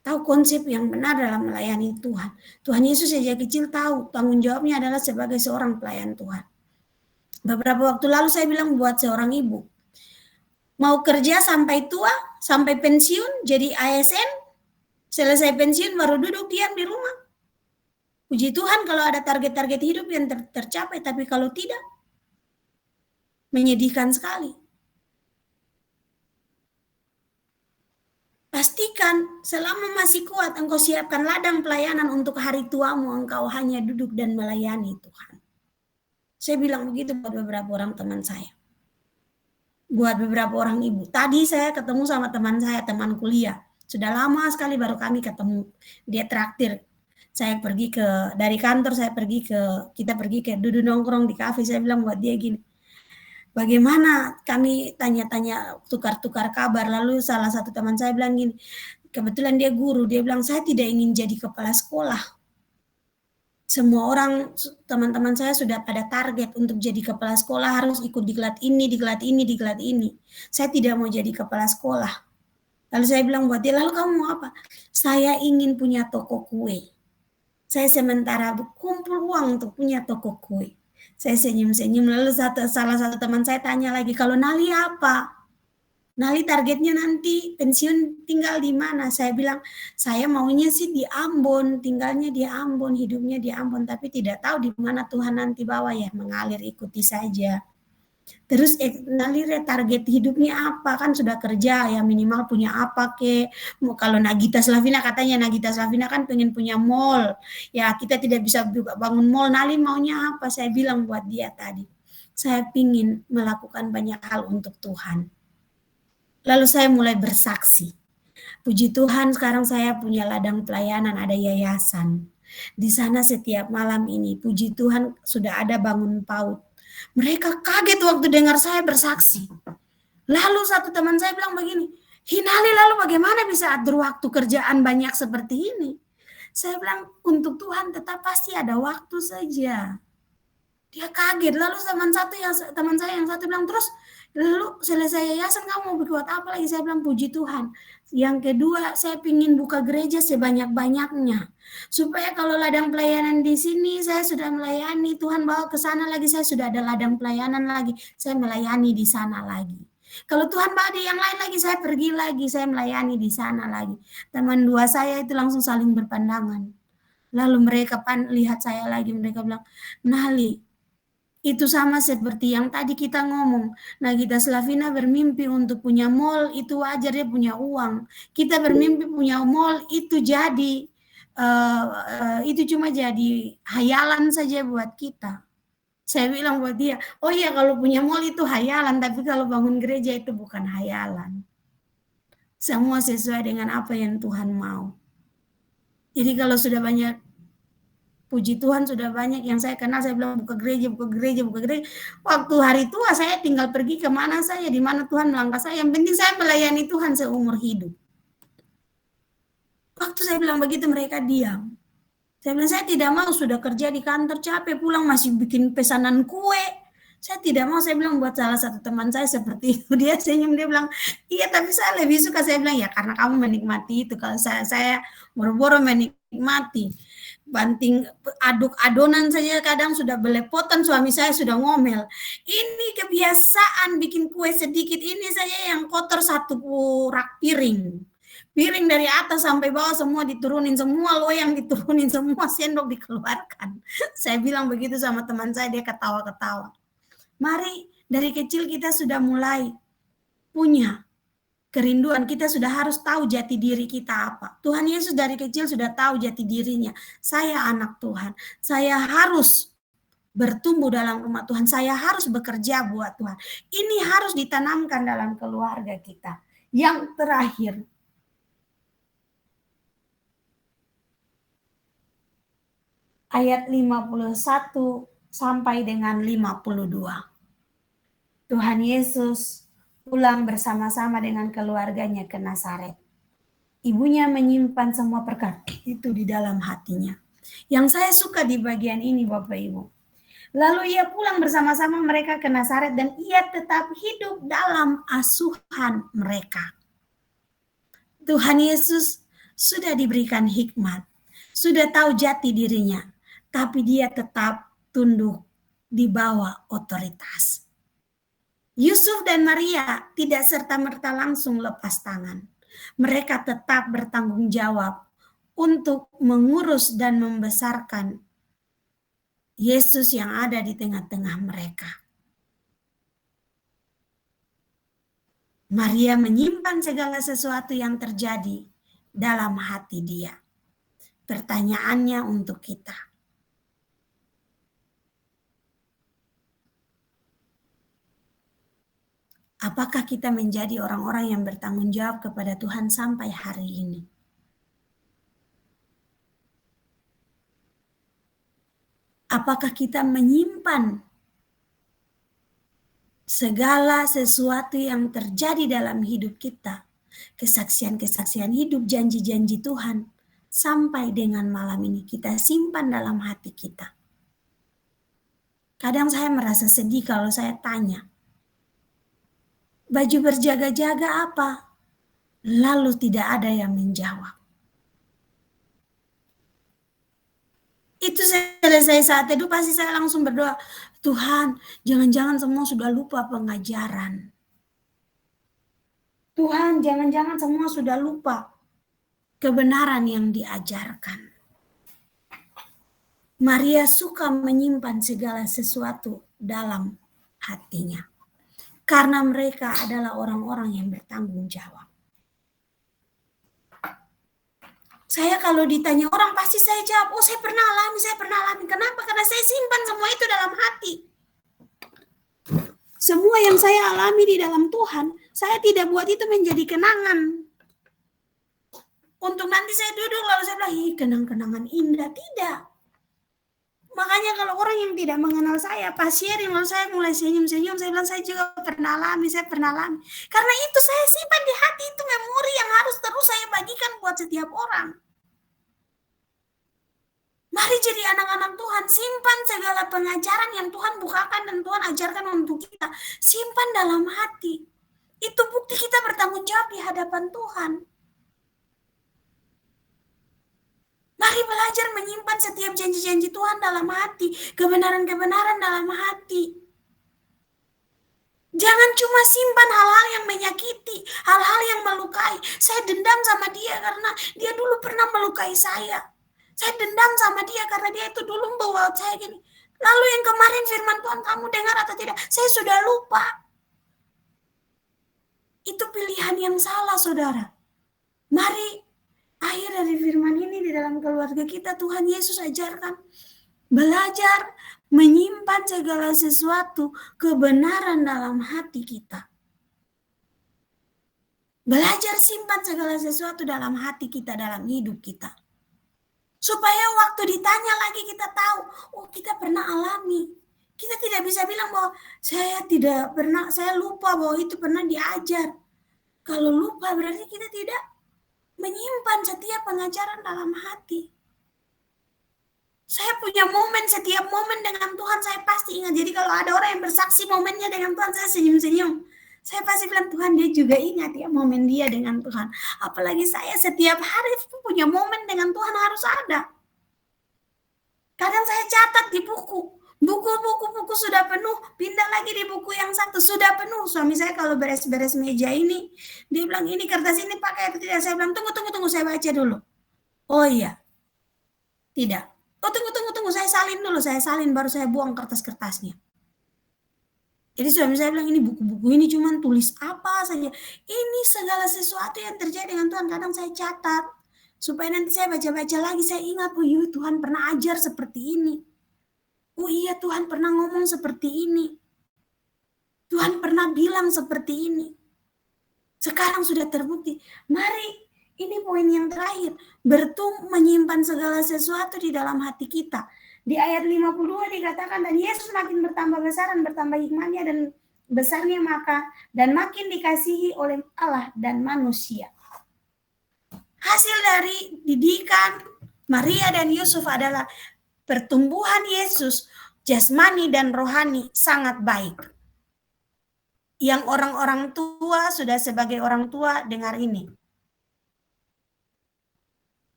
tahu konsep yang benar dalam melayani Tuhan. Tuhan Yesus sejak kecil tahu tanggung jawabnya adalah sebagai seorang pelayan Tuhan. Beberapa waktu lalu saya bilang buat seorang ibu, mau kerja sampai tua, sampai pensiun, jadi ASN, selesai pensiun baru duduk diam di rumah. Puji Tuhan kalau ada target-target hidup yang tercapai, tapi kalau tidak, menyedihkan sekali. Pastikan selama masih kuat engkau siapkan ladang pelayanan untuk hari tuamu, engkau hanya duduk dan melayani Tuhan. Saya bilang begitu buat beberapa orang teman saya. Buat beberapa orang ibu. Tadi saya ketemu sama teman saya, teman kuliah. Sudah lama sekali baru kami ketemu. Dia traktir. Saya pergi dari kantor, kita pergi ke duduk nongkrong di kafe. Saya bilang buat dia gini, bagaimana, kami tanya-tanya, tukar-tukar kabar. Lalu salah satu teman saya bilang gini, kebetulan dia guru, dia bilang saya tidak ingin jadi kepala sekolah. Semua orang, teman-teman saya sudah pada target untuk jadi kepala sekolah, harus ikut diklat ini, diklat ini, diklat ini. Saya tidak mau jadi kepala sekolah. Lalu saya bilang buat dia, lalu kamu mau apa? Saya ingin punya toko kue. Saya sementara kumpul uang untuk punya toko kue. Saya senyum-senyum, lalu salah satu teman saya tanya lagi, kalau Nali apa? Nali targetnya nanti pensiun tinggal di mana? Saya bilang, saya maunya sih di Ambon, tinggalnya di Ambon, hidupnya di Ambon, tapi tidak tahu di mana Tuhan nanti bawa ya, mengalir ikuti saja. Terus Nali target hidupnya apa? Kan sudah kerja ya, minimal punya apa ke? Kalau Nagita Slavina katanya, Nagita Slavina kan pengen punya mall. Ya kita tidak bisa juga bangun mall. Nali maunya apa? Saya bilang buat dia tadi, saya ingin melakukan banyak hal untuk Tuhan. Lalu saya mulai bersaksi. Puji Tuhan sekarang saya punya ladang pelayanan, ada yayasan. Di sana setiap malam ini, puji Tuhan sudah ada bangun PAUD. Mereka kaget waktu dengar saya bersaksi. Lalu satu teman saya bilang begini, Hinali lalu bagaimana bisa atur waktu kerjaan banyak seperti ini? Saya bilang untuk Tuhan tetap pasti ada waktu saja. Dia kaget. Lalu teman saya yang satu bilang, terus lalu selesai yayasan kamu mau buat apa lagi? Saya bilang puji Tuhan. Yang kedua, saya ingin buka gereja sebanyak-banyaknya. Supaya kalau ladang pelayanan di sini saya sudah melayani, Tuhan bawa ke sana lagi, saya sudah ada ladang pelayanan lagi, saya melayani di sana lagi. Kalau Tuhan bawa di yang lain lagi, saya pergi lagi, saya melayani di sana lagi. Teman dua saya itu langsung saling berpandangan. Lalu mereka lihat saya lagi, mereka bilang, Nali, itu sama seperti yang tadi kita ngomong. Nagita Slavina bermimpi untuk punya mall, itu wajar dia punya uang. Kita bermimpi punya mall, itu jadi itu cuma jadi hayalan saja buat kita. Saya bilang buat dia, oh iya kalau punya mall itu hayalan, tapi kalau bangun gereja itu bukan hayalan. Semua sesuai dengan apa yang Tuhan mau. Jadi kalau sudah banyak, puji Tuhan sudah banyak yang saya kenal, saya bilang buka gereja. Waktu hari tua saya tinggal pergi kemana saja, di mana Tuhan melangkah saya. Yang penting saya melayani Tuhan seumur hidup. Waktu saya bilang begitu mereka diam. Saya bilang saya tidak mau, sudah kerja di kantor capek, pulang masih bikin pesanan kue. Saya tidak mau, saya bilang buat salah satu teman saya seperti itu. Dia senyum, dia bilang, iya tapi saya lebih suka. Saya bilang ya karena kamu menikmati itu. Kalau saya boro-boro menikmati. Banting aduk adonan saja kadang sudah belepotan, suami saya sudah ngomel. Ini kebiasaan bikin kue sedikit ini saja yang kotor satu rak piring. Piring dari atas sampai bawah semua diturunin, semua loyang diturunin, semua sendok dikeluarkan. Saya bilang begitu sama teman saya, dia ketawa-ketawa. Mari dari kecil kita sudah mulai punya kerinduan, kita sudah harus tahu jati diri kita apa. Tuhan Yesus dari kecil sudah tahu jati dirinya. Saya anak Tuhan. Saya harus bertumbuh dalam rumah Tuhan. Saya harus bekerja buat Tuhan. Ini harus ditanamkan dalam keluarga kita. Yang terakhir, ayat 51 sampai dengan 52. Tuhan Yesus pulang bersama-sama dengan keluarganya ke Nazaret. Ibunya menyimpan semua perkara itu di dalam hatinya. Yang saya suka di bagian ini, Bapak Ibu. Lalu ia pulang bersama-sama mereka ke Nazaret dan ia tetap hidup dalam asuhan mereka. Tuhan Yesus sudah diberikan hikmat, sudah tahu jati dirinya, tapi dia tetap tunduk di bawah otoritas. Yusuf dan Maria tidak serta-merta langsung lepas tangan. Mereka tetap bertanggung jawab untuk mengurus dan membesarkan Yesus yang ada di tengah-tengah mereka. Maria menyimpan segala sesuatu yang terjadi dalam hati dia. Pertanyaannya untuk kita. Apakah kita menjadi orang-orang yang bertanggung jawab kepada Tuhan sampai hari ini? Apakah kita menyimpan segala sesuatu yang terjadi dalam hidup kita, kesaksian-kesaksian hidup, janji-janji Tuhan, sampai dengan malam ini kita simpan dalam hati kita? Kadang saya merasa sedih kalau saya tanya, baju berjaga-jaga apa? Lalu tidak ada yang menjawab. Itu selesai saat itu pasti saya langsung berdoa, Tuhan, jangan-jangan semua sudah lupa pengajaran. Tuhan, jangan-jangan semua sudah lupa kebenaran yang diajarkan. Maria suka menyimpan segala sesuatu dalam hatinya. Karena mereka adalah orang-orang yang bertanggung jawab. Saya kalau ditanya orang pasti saya jawab, oh saya pernah alami. Kenapa? Karena saya simpan semua itu dalam hati. Semua yang saya alami di dalam Tuhan, saya tidak buat itu menjadi kenangan. Untuk nanti saya duduk lalu saya bilang, kenang-kenangan indah. Tidak. Makanya kalau orang yang tidak mengenal saya, pas sharing lalu saya mulai senyum-senyum, saya bilang saya juga pernah alami. Karena itu saya simpan di hati, itu memori yang harus terus saya bagikan buat setiap orang. Mari jadi anak-anak Tuhan, simpan segala pengajaran yang Tuhan bukakan dan Tuhan ajarkan untuk kita. Simpan dalam hati. Itu bukti kita bertanggung jawab di hadapan Tuhan. Mari belajar menyimpan setiap janji-janji Tuhan dalam hati, kebenaran-kebenaran dalam hati. Jangan cuma simpan hal-hal yang menyakiti, hal-hal yang melukai. Saya dendam sama dia karena dia dulu pernah melukai saya. Saya dendam sama dia karena dia itu dulu membawa saya gini. Lalu yang kemarin firman Tuhan kamu dengar atau tidak? Saya sudah lupa. Itu pilihan yang salah, saudara. Mari akhir dari firman ini di dalam keluarga kita Tuhan Yesus ajarkan. Belajar menyimpan segala sesuatu kebenaran dalam hati kita. Belajar simpan segala sesuatu dalam hati kita, dalam hidup kita. Supaya waktu ditanya lagi kita tahu, oh kita pernah alami. Kita tidak bisa bilang bahwa saya tidak pernah, saya lupa bahwa itu pernah diajar. Kalau lupa berarti kita tidak menyimpan setiap pengajaran dalam hati. Saya punya momen, setiap momen dengan Tuhan saya pasti ingat. Jadi kalau ada orang yang bersaksi momennya dengan Tuhan, saya senyum-senyum. Saya pasti bilang, Tuhan dia juga ingat ya momen dia dengan Tuhan. Apalagi saya setiap hari punya momen dengan Tuhan harus ada. Kadang saya catat di buku. Buku sudah penuh, pindah lagi di buku yang satu, sudah penuh. Suami saya kalau beres-beres meja ini, dia bilang ini kertas ini pakai atau tidak. Saya bilang tunggu, saya baca dulu. Oh iya, tidak. Oh tunggu, saya salin dulu, baru saya buang kertas-kertasnya. Jadi suami saya bilang ini buku-buku ini cuma tulis apa saja. Ini segala sesuatu yang terjadi dengan Tuhan kadang saya catat. Supaya nanti saya baca-baca lagi, saya ingat, oh iya Tuhan pernah ajar seperti ini. Oh iya, Tuhan pernah ngomong seperti ini. Tuhan pernah bilang seperti ini. Sekarang sudah terbukti. Mari, ini poin yang terakhir. Menyimpan segala sesuatu di dalam hati kita. Di ayat 52 dikatakan, dan Yesus makin bertambah besar dan bertambah hikmatnya dan besarnya dan makin dikasihi oleh Allah dan manusia. Hasil dari didikan Maria dan Yusuf adalah pertumbuhan Yesus jasmani dan rohani sangat baik. Yang orang-orang tua sudah sebagai orang tua dengar ini.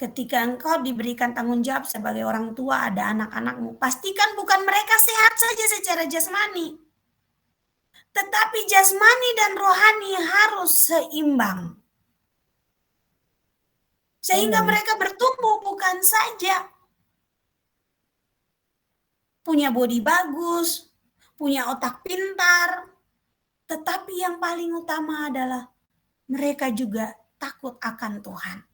Ketika engkau diberikan tanggung jawab sebagai orang tua, ada anak-anakmu, pastikan bukan mereka sehat saja secara jasmani, tetapi jasmani dan rohani harus seimbang. Sehingga mereka bertumbuh, bukan saja punya bodi bagus, punya otak pintar, tetapi yang paling utama adalah mereka juga takut akan Tuhan.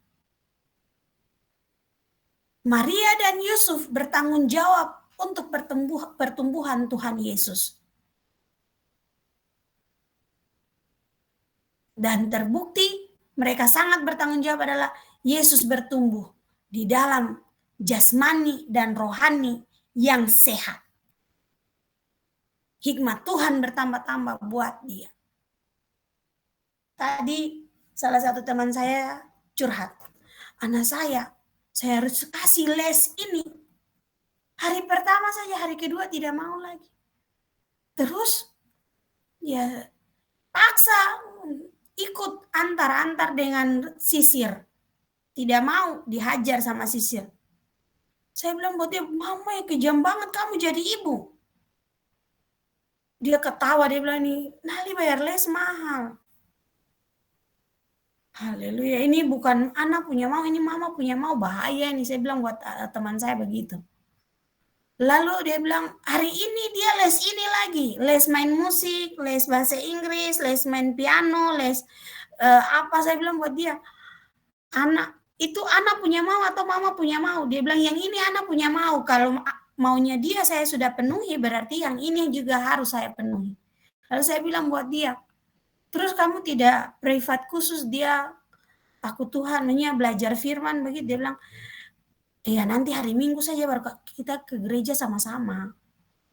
Maria dan Yusuf bertanggung jawab untuk pertumbuhan Tuhan Yesus. Dan terbukti mereka sangat bertanggung jawab adalah Yesus bertumbuh di dalam jasmani dan rohani yang sehat. Hikmat Tuhan bertambah-tambah buat dia. Tadi salah satu teman saya curhat. Anak saya harus kasih les ini. Hari pertama saja, hari kedua tidak mau lagi. Terus ya paksa ikut antar-antar dengan sisir. Tidak mau dihajar sama sisir. Saya bilang buat dia, mama ya kejam banget kamu jadi ibu. Dia ketawa, dia bilang nih, Nali bayar les mahal. Haleluya, ini bukan anak punya mau, ini mama punya mau, bahaya nih. Saya bilang buat teman saya begitu. Lalu dia bilang, hari ini dia les ini lagi, les main musik, les bahasa Inggris, les main piano, les apa. Saya bilang buat dia, anak punya mau atau mama punya mau? Dia bilang, yang ini anak punya mau. Kalau maunya dia saya sudah penuhi, berarti yang ini juga harus saya penuhi. Lalu saya bilang buat dia, terus kamu tidak privat khusus dia takut Tuhan, belajar firman begitu. Dia bilang, ya nanti hari Minggu saja baru kita ke gereja sama-sama.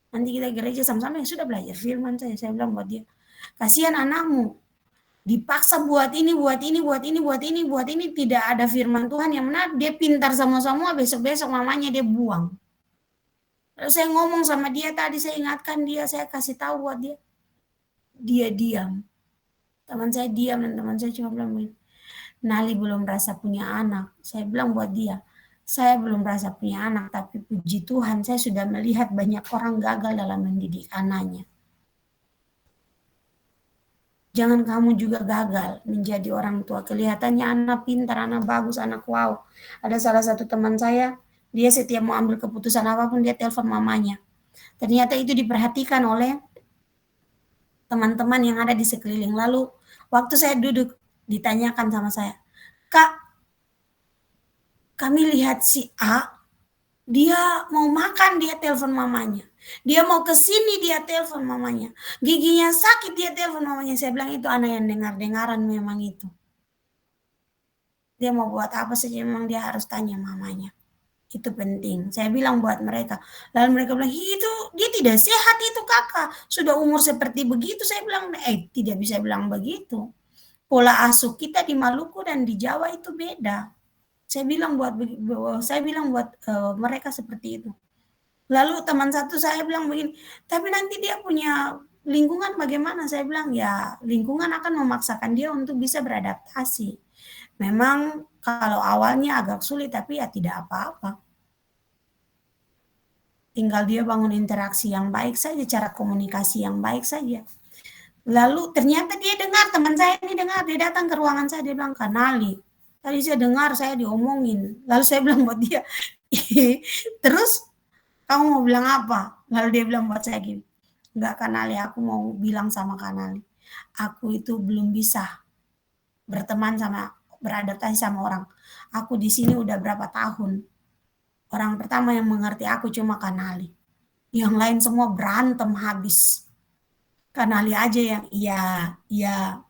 Nanti kita gereja sama-sama, yang sudah belajar firman saja. Saya bilang buat dia, kasihan anakmu, dipaksa buat ini, tidak ada firman Tuhan yang benar. Dia pintar sama-sama, besok-besok mamanya dia buang. Lalu saya ngomong sama dia tadi, saya ingatkan dia, saya kasih tahu buat dia. Dia diam. Teman saya diam dan teman saya cuma bilang begini, Nali belum merasa punya anak. Saya bilang buat dia, saya belum merasa punya anak, tapi puji Tuhan saya sudah melihat banyak orang gagal dalam mendidik anaknya. Jangan kamu juga gagal menjadi orang tua. Kelihatannya anak pintar, anak bagus, anak wow. Ada salah satu teman saya, dia setiap mau ambil keputusan apapun, dia telepon mamanya. Ternyata itu diperhatikan oleh teman-teman yang ada di sekeliling. Lalu waktu saya duduk, ditanyakan sama saya, Kak, kami lihat si A, dia mau makan, dia telepon mamanya. Dia mau ke sini, dia telepon mamanya. Giginya sakit, dia telepon mamanya. Saya bilang, itu anak yang dengar-dengaran memang itu. Dia mau buat apa saja, memang dia harus tanya mamanya. Itu penting. Saya bilang buat mereka. Lalu mereka bilang, itu dia tidak sehat itu kakak. Sudah umur seperti begitu. Saya bilang, tidak bisa bilang begitu. Pola asuh kita di Maluku dan di Jawa itu beda. Saya bilang buat mereka seperti itu. Lalu teman satu saya bilang begini, tapi nanti dia punya lingkungan bagaimana? Saya bilang, ya lingkungan akan memaksakan dia untuk bisa beradaptasi. Memang kalau awalnya agak sulit, tapi ya tidak apa-apa. Tinggal dia bangun interaksi yang baik saja, cara komunikasi yang baik saja. Lalu ternyata dia dengar, teman saya ini dengar, dia datang ke ruangan saya, dia bilang, Kak Nali, tadi saya dengar saya diomongin. Lalu saya bilang buat dia, terus kamu mau bilang apa? Lalu dia bilang buat saya gini, enggak Kak Nali, aku mau bilang sama Kak Nali, aku itu belum bisa beradaptasi sama orang. Aku di sini udah berapa tahun. Orang pertama yang mengerti aku cuma Kanali. Yang lain semua berantem habis. Kanali aja yang iya.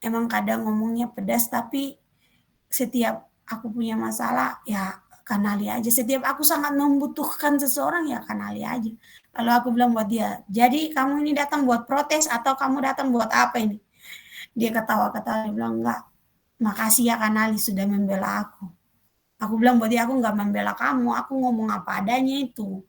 Emang kadang ngomongnya pedas, tapi setiap aku punya masalah, ya Kanali aja. Setiap aku sangat membutuhkan seseorang, ya Kanali aja. Kalau aku bilang buat dia, jadi kamu ini datang buat protes atau kamu datang buat apa ini? Dia ketawa-ketawa, dia bilang, enggak, makasih ya Kanali sudah membela aku. Aku bilang buat dia, aku enggak membela kamu, aku ngomong apa adanya itu.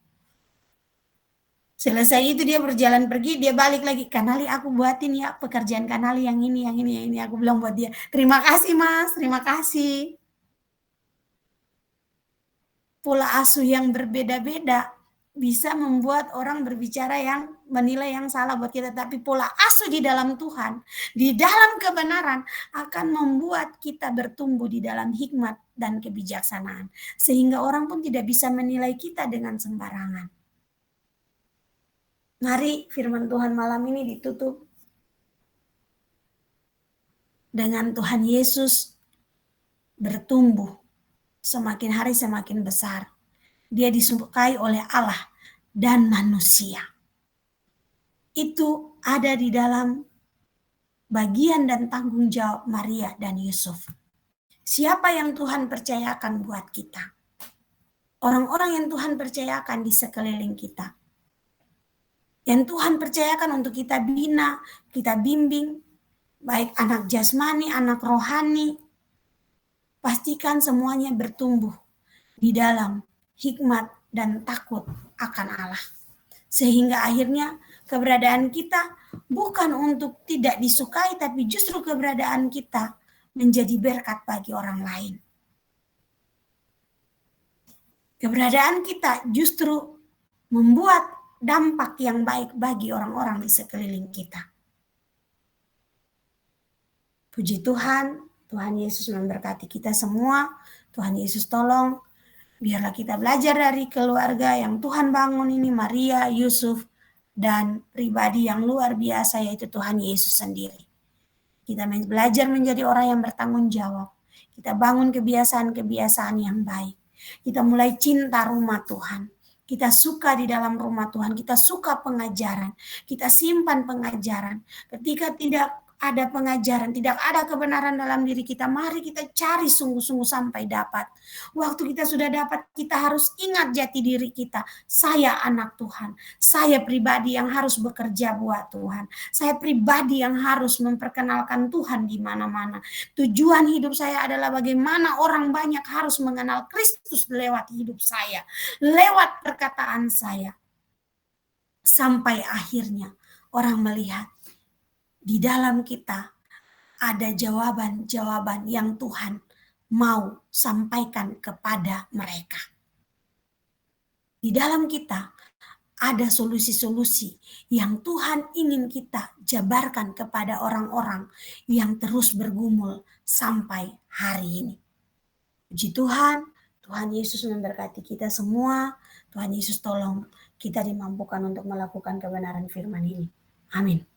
Selesai itu dia berjalan pergi, dia balik lagi, Kanali aku buatin ya pekerjaan Kanali yang ini. Aku bilang buat dia, terima kasih mas, terima kasih. Pola asuh yang berbeda-beda bisa membuat orang berbicara yang menilai yang salah buat kita. Tapi pola asuh di dalam Tuhan, di dalam kebenaran akan membuat kita bertumbuh di dalam hikmat dan kebijaksanaan. Sehingga orang pun tidak bisa menilai kita dengan sembarangan. Mari firman Tuhan malam ini ditutup dengan Tuhan Yesus bertumbuh semakin hari semakin besar. Dia disukai oleh Allah dan manusia. Itu ada di dalam bagian dan tanggung jawab Maria dan Yusuf. Siapa yang Tuhan percayakan buat kita? Orang-orang yang Tuhan percayakan di sekeliling kita. Yang Tuhan percayakan untuk kita bina, kita bimbing, baik anak jasmani, anak rohani. Pastikan semuanya bertumbuh di dalam hikmat dan takut akan Allah. Sehingga akhirnya keberadaan kita bukan untuk tidak disukai, tapi justru keberadaan kita menjadi berkat bagi orang lain. Keberadaan kita justru membuat dampak yang baik bagi orang-orang di sekeliling kita. Puji Tuhan, Tuhan Yesus memberkati kita semua. Tuhan Yesus tolong, biarlah kita belajar dari keluarga yang Tuhan bangun ini, Maria, Yusuf, dan pribadi yang luar biasa yaitu Tuhan Yesus sendiri. Kita belajar menjadi orang yang bertanggung jawab. Kita bangun kebiasaan-kebiasaan yang baik. Kita mulai cinta rumah Tuhan. Kita suka di dalam rumah Tuhan. Kita suka pengajaran. Kita simpan pengajaran. Ketika tidak ada pengajaran, tidak ada kebenaran dalam diri kita, mari kita cari sungguh-sungguh sampai dapat. Waktu kita sudah dapat, kita harus ingat jati diri kita. Saya anak Tuhan. Saya pribadi yang harus bekerja buat Tuhan. Saya pribadi yang harus memperkenalkan Tuhan di mana-mana. Tujuan hidup saya adalah bagaimana orang banyak harus mengenal Kristus lewat hidup saya, lewat perkataan saya. Sampai akhirnya orang melihat di dalam kita ada jawaban-jawaban yang Tuhan mau sampaikan kepada mereka. Di dalam kita ada solusi-solusi yang Tuhan ingin kita jabarkan kepada orang-orang yang terus bergumul sampai hari ini. Puji Tuhan, Tuhan Yesus memberkati kita semua. Tuhan Yesus tolong kita dimampukan untuk melakukan kebenaran firman ini. Amin.